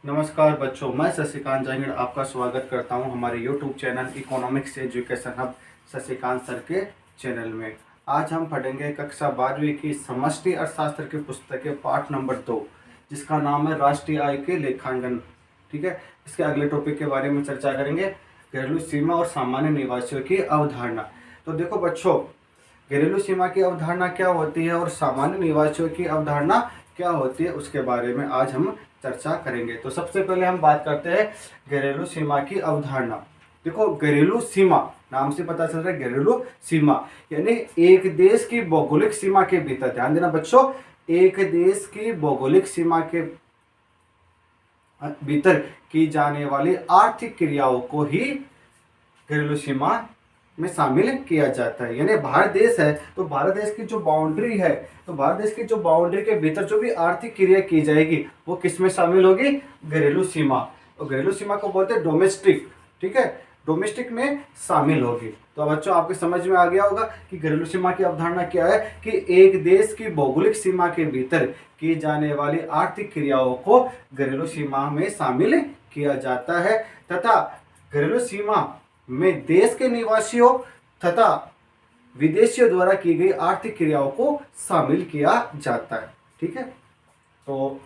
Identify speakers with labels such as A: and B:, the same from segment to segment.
A: नमस्कार बच्चों, मैं शशिकांत जांगड़ आपका स्वागत करता हूं हमारे YouTube channel economics education hub Shashikant sir के चैनल में। आज हम पढ़ेंगे कक्षा 12वीं की समष्टि अर्थशास्त्र की पुस्तक के पाठ नंबर 2, जिसका नाम है राष्ट्रीय आय के लेखांकन। ठीक है, इसके अगले टॉपिक के बारे में चर्चा करेंगे, घरेलू सीमा और सामान्य निवासियों की अवधारणा। तो देखो बच्चों, घरेलू सीमा की अवधारणा क्या होती है और सामान्य निवासियों की अवधारणा क्या होती है, उसके बारे में आज हम चर्चा करेंगे। तो सबसे पहले हम बात करते हैं घरेलू सीमा की अवधारणा। देखो, घरेलू सीमा नाम से पता चल रहा है, घरेलू सीमा यानी एक देश की भौगोलिक सीमा के भीतर, ध्यान देना बच्चों, एक देश की भौगोलिक सीमा के भीतर की जाने वाली आर्थिक क्रियाओं को ही घरेलू सीमा में शामिल किया जाता है। यानी भारत देश है तो भारत देश की जो बाउंड्री है, तो भारत देश की जो बाउंड्री के भीतर जो भी आर्थिक क्रिया की जाएगी वो किस में शामिल होगी? घरेलू सीमा। तो घरेलू सीमा को बोलते हैं डोमेस्टिक। ठीक है, डोमेस्टिक में शामिल होगी। तो बच्चों आपके समझ में आ गया होगा कि घरेलू सीमा की अवधारणा क्या है कि एक देश की भौगोलिक सीमा के भीतर की जाने वाली आर्थिक क्रियाओं को घरेलू सीमा में शामिल किया जाता है तथा घरेलू सीमा में देश के निवासियों तथा विदेशियों द्वारा की गई आर्थिक क्रियाओं को शामिल किया जाता है। ठीक है, तो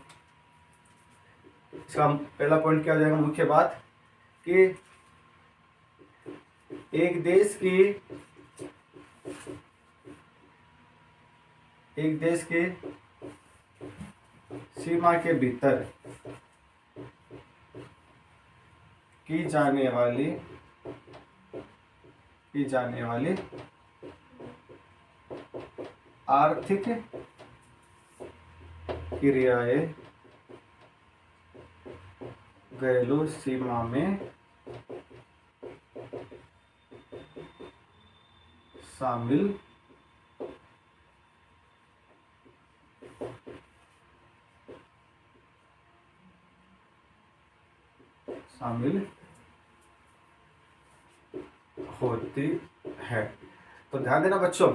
A: इसका पहला पॉइंट क्या हो जाएगा? मुख्य बात कि एक देश की सीमा के भीतर की जाने वाली आर्थिक क्रियाएं घरेलू सीमा में शामिल होती है। तो ध्यान देना बच्चों,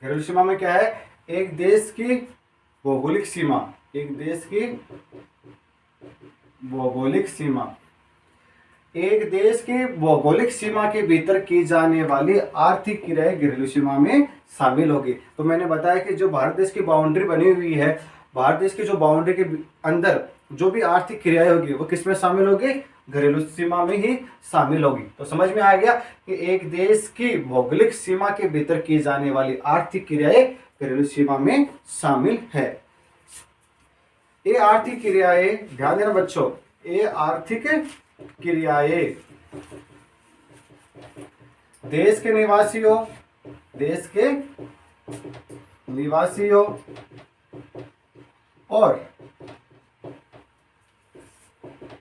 A: घरेलू सीमा में क्या है? एक देश की भौगोलिक सीमा, एक देश की भौगोलिक सीमा, एक देश की भौगोलिक सीमा के भीतर की जाने वाली आर्थिक क्रियाएं घरेलू सीमा में शामिल होगी। तो मैंने बताया कि जो भारत देश की बाउंड्री बनी हुई है, भारत देश की जो बाउंड्री के अंदर जो भी आर्थिक क्रियाएं होगी वो किस में शामिल होगी? घरेलू सीमा में ही शामिल होगी। तो समझ में आ गया कि एक देश की भौगोलिक सीमा के भीतर की जाने वाली आर्थिक क्रियाएं घरेलू सीमा में शामिल है। ये आर्थिक क्रियाएं, ध्यान देना बच्चों, ये आर्थिक क्रियाएं देश के निवासियों और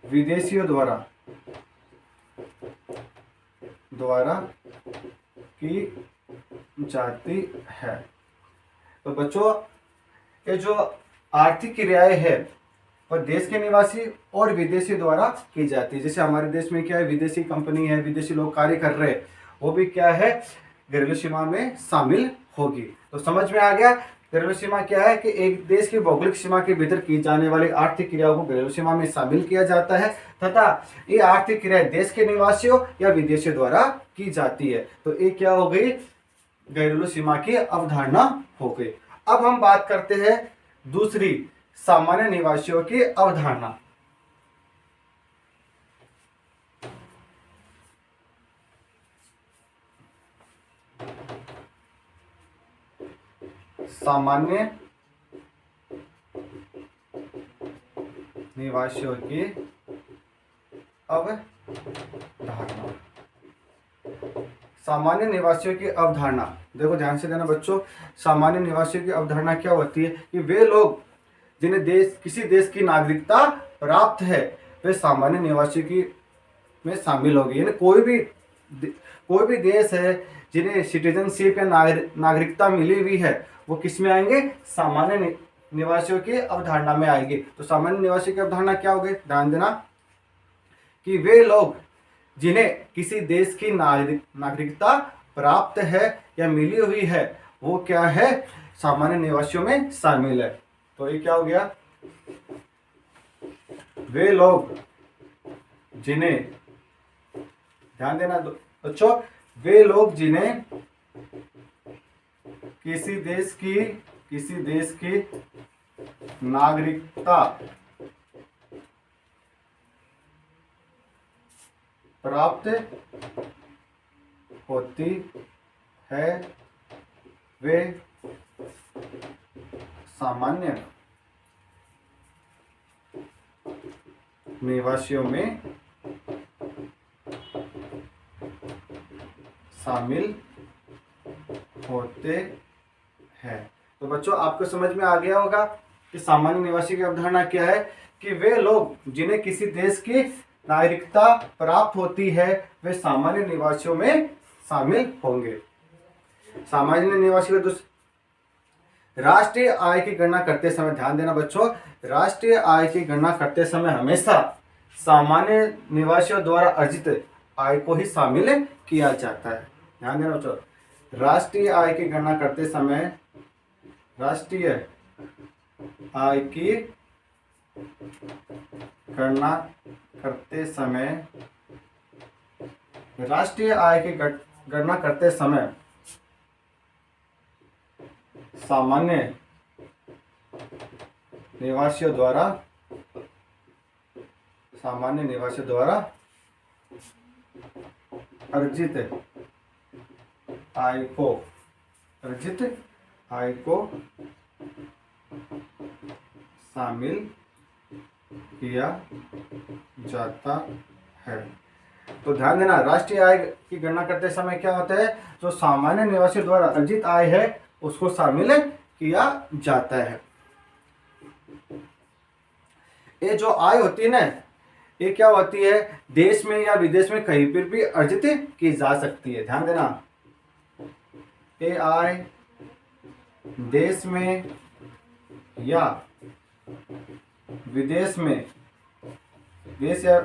A: विदेशियों द्वारा की जाती है। तो बच्चों, ये जो आर्थिक क्रियाएं है और देश के निवासी और विदेशी द्वारा की जाती है। जैसे हमारे देश में क्या है, विदेशी कंपनी है, विदेशी लोग कार्य कर रहे हैं, वो भी क्या है? घरेलू सीमा में शामिल होगी। तो समझ में आ गया घरेलू सीमा क्या है कि एक देश की भौगोलिक सीमा के भीतर की जाने वाली आर्थिक क्रियाओं को घरेलू सीमा में शामिल किया जाता है तथा ये आर्थिक क्रियाएं देश के निवासियों या विदेशियों द्वारा की जाती है। तो ये क्या हो गई? घरेलू सीमा की अवधारणा हो गई। अब हम बात करते हैं दूसरी, सामान्य निवासियों की अवधारणा। सामान्य निवासियों की अवधारणा। सामान्य निवासियों की अवधारणा, देखो ध्यान से देना बच्चों, सामान्य निवासियों की अवधारणा क्या होती है कि वे लोग जिन्हें किसी देश की नागरिकता प्राप्त है वे सामान्य निवासियों की में शामिल होगी। यानी कोई भी देश है जिन्हें सिटीजनशिप या नागरिकता मिली हुई है वो किस में आएंगे? सामान्य निवासियों की अवधारणा में आएगी। तो सामान्य निवासियों की अवधारणा क्या होगी? ध्यान देना कि वे लोग जिन्हें किसी देश की नागरिकता प्राप्त है या मिली हुई है वो क्या है? सामान्य निवासियों में शामिल है। तो ये क्या हो गया? वे लोग जिन्हें, ध्यान देना बच्चों, वे लोग जिन्हें किसी देश की नागरिकता प्राप्त होती है, वे सामान्य निवासियों में शामिल होते हैं। तो बच्चों आपको समझ में आ गया होगा कि सामान्य निवासी की अवधारणा क्या है, कि वे लोग जिन्हें किसी देश की नागरिकता प्राप्त होती है वे सामान्य निवासियों में शामिल होंगे। सामान्य निवासी का राष्ट्रीय आय की गणना करते समय, ध्यान देना बच्चों, राष्ट्रीय आय की गणना करते समय हमेशा सामान्य निवासियों द्वारा अर्जित आय को ही शामिल किया जाता है। ध्यान देना बच्चों, राष्ट्रीय आय की गणना करते समय, राष्ट्रीय आय की गणना करते समय, राष्ट्रीय आय की गणना करते समय सामान्य निवासियों द्वारा अर्जित आय को शामिल किया जाता है। तो ध्यान देना, राष्ट्रीय आय की गणना करते समय क्या होता है, जो सामान्य निवासियों द्वारा अर्जित आय है उसको शामिल किया जाता है। ये जो आय होती है ना, ये क्या होती है, देश में या विदेश में कहीं पर भी अर्जित की जा सकती है। ध्यान देना, ये आय देश में या विदेश में, देश या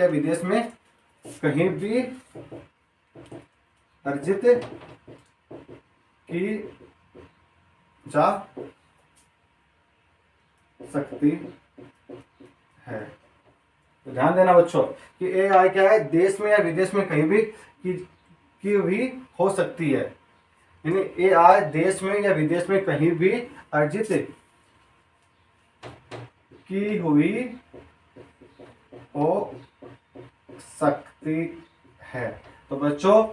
A: विदेश में कहीं भी अर्जित की जा सकती है। तो ध्यान देना बच्चों कि ये आय क्या है, देश में या विदेश में कहीं भी की भी हो सकती है, यानी ये आय देश में या विदेश में कहीं भी अर्जित की हुई हो सकती है। तो बच्चों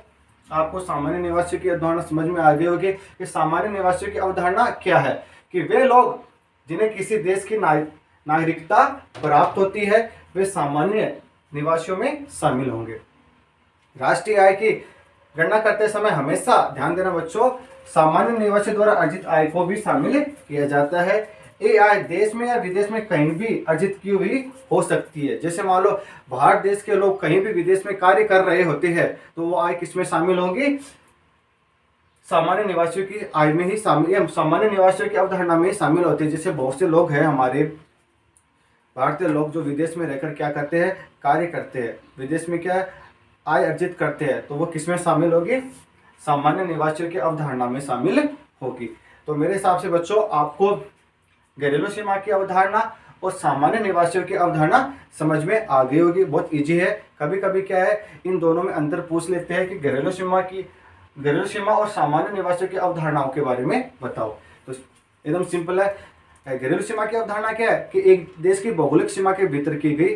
A: आपको सामान्य निवासियों की अवधारणा समझ में आ गई होगी कि सामान्य निवासियों की अवधारणा क्या है, कि वे लोग जिन्हें किसी देश की नागरिकता प्राप्त होती है वे सामान्य निवासियों में शामिल होंगे। राष्ट्रीय आय की गणना करते समय हमेशा ध्यान देना बच्चों, सामान्य निवासियों द्वारा अर्जित आय को भी शामिल किया जाता है। ये आय देश में या विदेश में कहीं भी अर्जित की हुई हो सकती है। जैसे मान लो भारत देश के लोग कहीं भी विदेश में कार्य कर रहे होते हैं तो वो आय किसमें शामिल होंगी, सामान्य निवासियों की आय में ही शामिल, सामान्य निवासियों की अवधारणा में शामिल होते हैं। जैसे बहुत से लोग हैं हमारे भारतीय लोग जो विदेश में रहकर क्या करते हैं, कार्य करते हैं, विदेश में क्या आय अर्जित करते हैं, तो वो किसमें शामिल होगी, सामान्य निवासियों की अवधारणा में शामिल होगी। तो मेरे हिसाब से बच्चों आपको घरेलू सीमा की अवधारणा और सामान्य निवासियों की अवधारणा समझ में आ गई होगी। बहुत इजी है। कभी कभी क्या है, इन दोनों में अंतर पूछ लेते हैं कि घरेलू सीमा और सामान्य निवासियों की अवधारणाओं के बारे में बताओ। तो एकदम सिंपल है। घरेलू सीमा की अवधारणा क्या है कि एक देश की भौगोलिक सीमा के भीतर की गई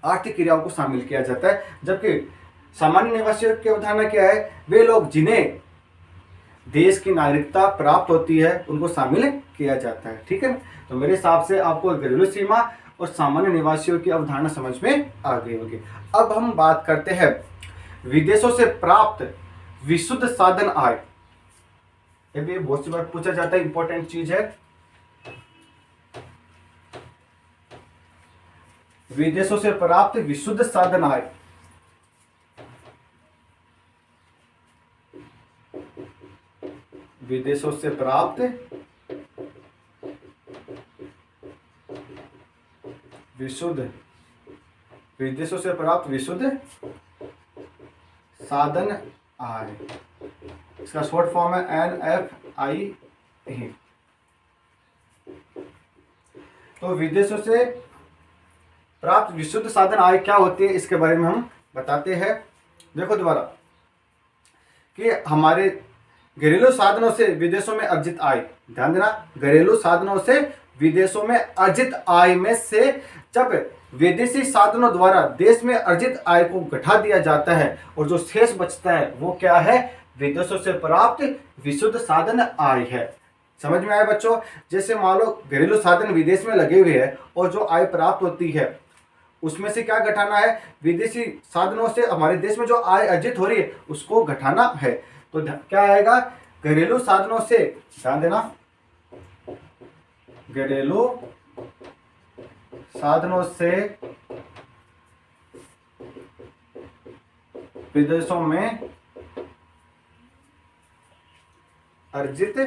A: आर्थिक क्रियाओं को शामिल किया जाता है। जबकि सामान्य निवासियों की अवधारणा क्या है, वे लोग जिन्हें देश की नागरिकता प्राप्त होती है उनको शामिल किया जाता है। ठीक है, तो मेरे हिसाब से आपको घरेलू सीमा और सामान्य निवासियों की अवधारणा समझ में आ गई होगी। अब हम बात करते हैं विदेशों से प्राप्त विशुद्ध साधन आय। ये भी बहुत सी बार पूछा जाता है, इंपॉर्टेंट चीज है। विदेशों से प्राप्त विशुद्ध साधन आय, विदेशों से प्राप्त विशुद्ध साधन आय, इसका शॉर्ट फॉर्म है NFI। तो विदेशों से प्राप्त विशुद्ध साधन आय क्या होती है इसके बारे में हम बताते हैं। देखो दोबारा कि हमारे घरेलू साधनों से विदेशों में अर्जित आय, ध्यान देना, घरेलू साधनों से विदेशों में अर्जित आय में से जब विदेशी साधनों द्वारा देश में अर्जित आय को घटा दिया जाता है और जो शेष बचता है वो क्या है, विदेशों से प्राप्त विशुद्ध साधन आय है। समझ में आया बच्चों? जैसे मान लो घरेलू साधन विदेश में लगे हुए हैं और जो आय प्राप्त होती है उसमें से क्या घटाना है, विदेशी साधनों से हमारे देश में जो आय अर्जित हो रही है उसको घटाना है। तो क्या आएगा, घरेलू साधनों से, ध्यान देना, घरेलू साधनों से विदेशों में अर्जित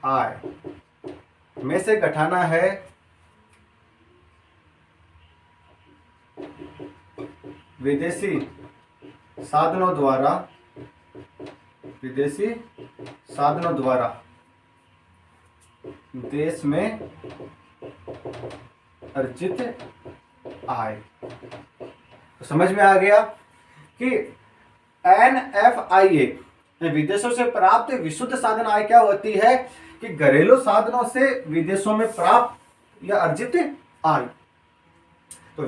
A: आय में से घटाना है विदेशी साधनों द्वारा देश में अर्जित आय। तो समझ में आ गया कि NFIA विदेशों से प्राप्त विशुद्ध साधन आय क्या होती है कि घरेलू साधनों से विदेशों में प्राप्त या अर्जित आय। तो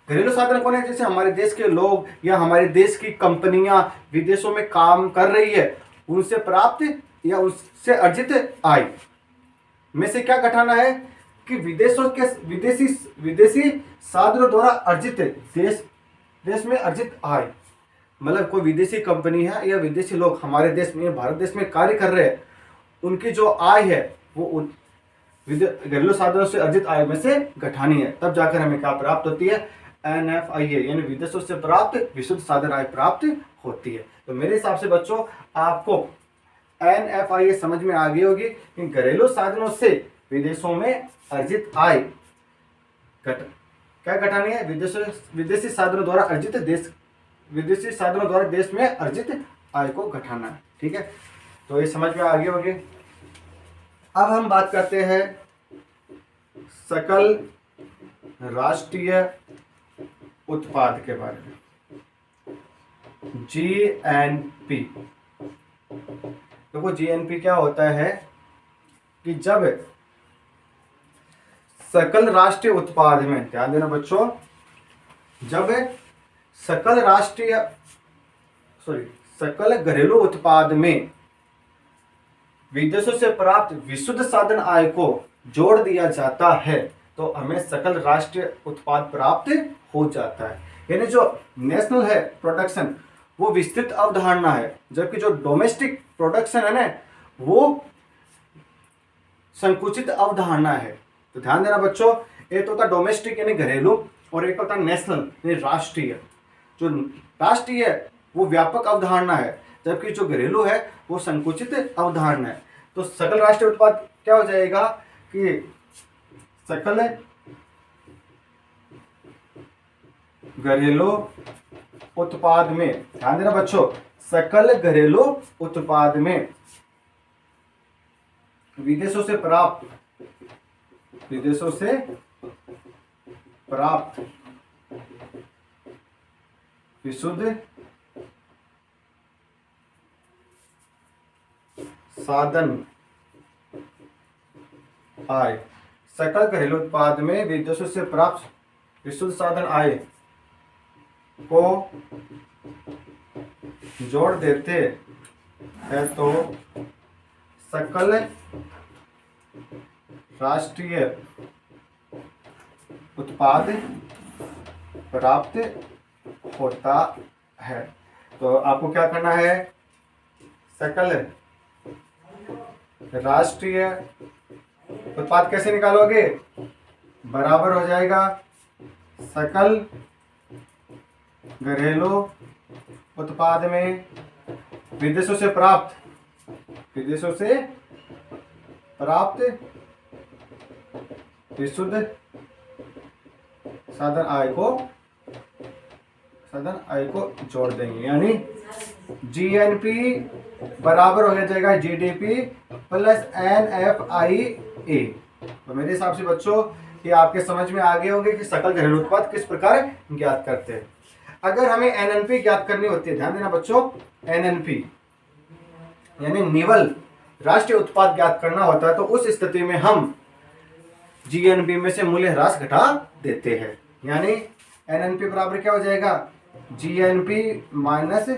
A: घरेलू साधन कौन है, जैसे हमारे देश के लोग या हमारे देश की कंपनियां विदेशों में काम कर रही है, उनसे प्राप्त या उससे अर्जित आय में से क्या घटाना है कि विदेशी साधनों द्वारा अर्जित देश में अर्जित आय। मतलब कोई विदेशी कंपनी है या विदेशी लोग हमारे देश में, भारत देश में कार्य कर रहे हैं, उनकी जो आय है वो घरेलू साधनों से अर्जित आय में से घटानी है, तब जाकर हमें क्या प्राप्त होती है, NFIA यानी विदेशों से प्राप्त विशुद्ध साधन आय प्राप्त होती है। तो मेरे हिसाब से बच्चों आपको NFIA समझ में आ गई होगी कि घरेलू साधनों से विदेशों में अर्जित आय क्या घटानी है, विदेशी साधनों द्वारा देश में अर्जित आय को घटाना है। ठीक है, तो ये समझ में आ गई होगी। अब हम बात करते हैं सकल राष्ट्रीय उत्पाद के बारे में, GNP। देखो GNP क्या होता है कि जब सकल राष्ट्रीय उत्पाद में, ध्यान देना बच्चों, जब सकल घरेलू उत्पाद में विदेशों से प्राप्त विशुद्ध साधन आय को जोड़ दिया जाता है तो हमें सकल राष्ट्रीय उत्पाद प्राप्त हो जाता है। यानी जो नेशनल है प्रोडक्शन वो विस्तृत अवधारणा है, जबकि जो डोमेस्टिक प्रोडक्शन है ना वो संकुचित अवधारणा है। तो ध्यान देना बच्चों, एक तो होता है डोमेस्टिक यानी घरेलू और एक होता है नेशनल यानी राष्ट्रीय। जो राष्ट्रीय है वो व्यापक अवधारणा है, जबकि जो घरेलू है वो संकुचित अवधारणा है। तो सकल राष्ट्रीय उत्पाद क्या हो जाएगा कि सकल घरेलू उत्पाद में, ध्यान देना बच्चों, सकल घरेलू उत्पाद में विदेशों से प्राप्त विशुद्ध साधन आय, सकल घरेलू उत्पाद में विदेशों से प्राप्त विशुद्ध साधन आय को जोड़ देते हैं तो सकल राष्ट्रीय उत्पाद प्राप्त होता है। तो आपको क्या करना है, सकल राष्ट्रीय उत्पाद कैसे निकालोगे, बराबर हो जाएगा सकल घरेलू उत्पाद में विदेशों से प्राप्त विशुद्ध साधन आय को जोड़ देंगे, यानी GNP बराबर हो जाएगा GDP प्लस NFIA। तो मेरे हिसाब से बच्चों ये आपके समझ में आ गए होंगे कि सकल घरेलू उत्पाद किस प्रकार ज्ञात करते हैं। अगर हमें एनएनपी ज्ञात करनी होती है, ध्यान देना बच्चों, एनएनपी यानी निवल राष्ट्रीय उत्पाद ज्ञात करना होता है, तो उस स्थिति में हम जीएनपी में से मूल्य ह्रास घटा देते हैं। यानी एनएनपी बराबर क्या हो जाएगा, जीएनपी माइनस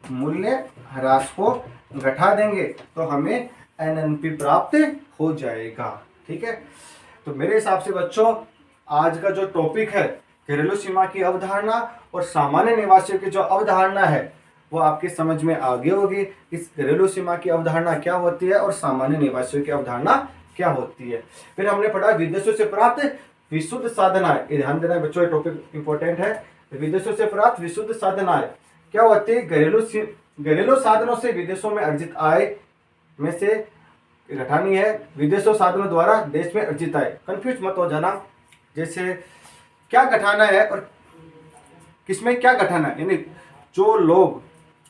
A: मूल्य ह्रास को घटा देंगे तो हमें एनएनपी प्राप्त हो जाएगा। ठीक है, तो मेरे हिसाब से बच्चों आज का जो टॉपिक है घरेलू सीमा की अवधारणा और सामान्य निवासियों की जो अवधारणा है वो आपके समझ में आ गई होगी। इस घरेलू सीमा की अवधारणा क्या होती है और सामान्य निवासियों की अवधारणा क्या होती है। फिर हमने पढ़ा विदेशों से प्राप्त विशुद्ध साधनाएं, ये ध्यान देना बच्चों, ये टॉपिक इंपॉर्टेंट है। विदेशों से प्राप्त विशुद्ध साधनाएं क्या होती है, घरेलू साधनों से विदेशों में अर्जित आय में से घटानी है विदेशों साधनों द्वारा देश में अर्जित आय। कंफ्यूज मत हो जाना, जैसे क्या घटाना है और किसमें क्या घटाना है, यानी जो लोग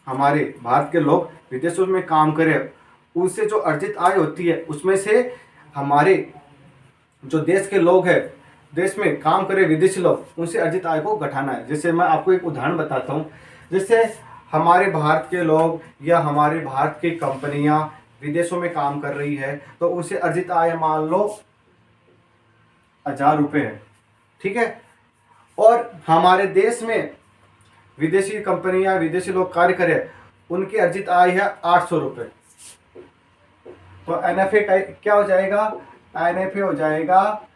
A: हमारे भारत के लोग विदेशों में काम करें उनसे जो अर्जित आय होती है उसमें से हमारे जो देश के लोग हैं, देश में काम करे विदेशी लोग, उनसे अर्जित आय को घटाना है। जैसे मैं आपको एक उदाहरण बताता हूँ, जैसे हमारे भारत के लोग या हमारे भारत की कंपनियां विदेशों में काम कर रही है तो उनसे अर्जित आय मान लो 1000 रुपये है, ठीक है, और हमारे देश में विदेशी कंपनियां विदेशी लोग कार्य करें उनकी अर्जित आय है 800 रुपये। तो एनएफए क्या हो जाएगा, एनएफए हो जाएगा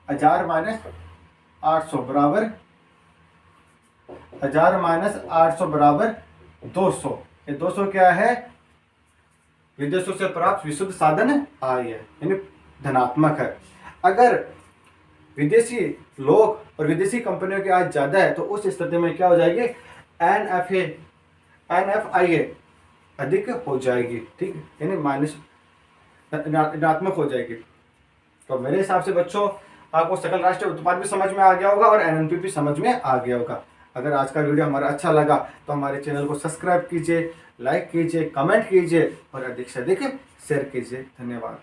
A: 1000 माइनस 800 बराबर 1000 माइनस 800 बराबर 200। ये 200 क्या है, विदेशों से प्राप्त विशुद्ध साधन आय है, यानी धनात्मक है। अगर विदेशी लोग और विदेशी कंपनियों की आय ज्यादा है तो उस स्थिति में क्या हो जाएगी, एनएफआईए अधिक हो जाएगी, ठीक है, यानी माइनस ऋणात्मक हो जाएगी। तो मेरे हिसाब से बच्चों आपको सकल राष्ट्रीय उत्पाद भी समझ में आ गया होगा और एनएनपी भी समझ में आ गया होगा। अगर आज का वीडियो हमारा अच्छा लगा तो हमारे चैनल को सब्सक्राइब कीजिए, लाइक कीजिए, कमेंट कीजिए और अधिक से अधिक शेयर कीजिए। धन्यवाद।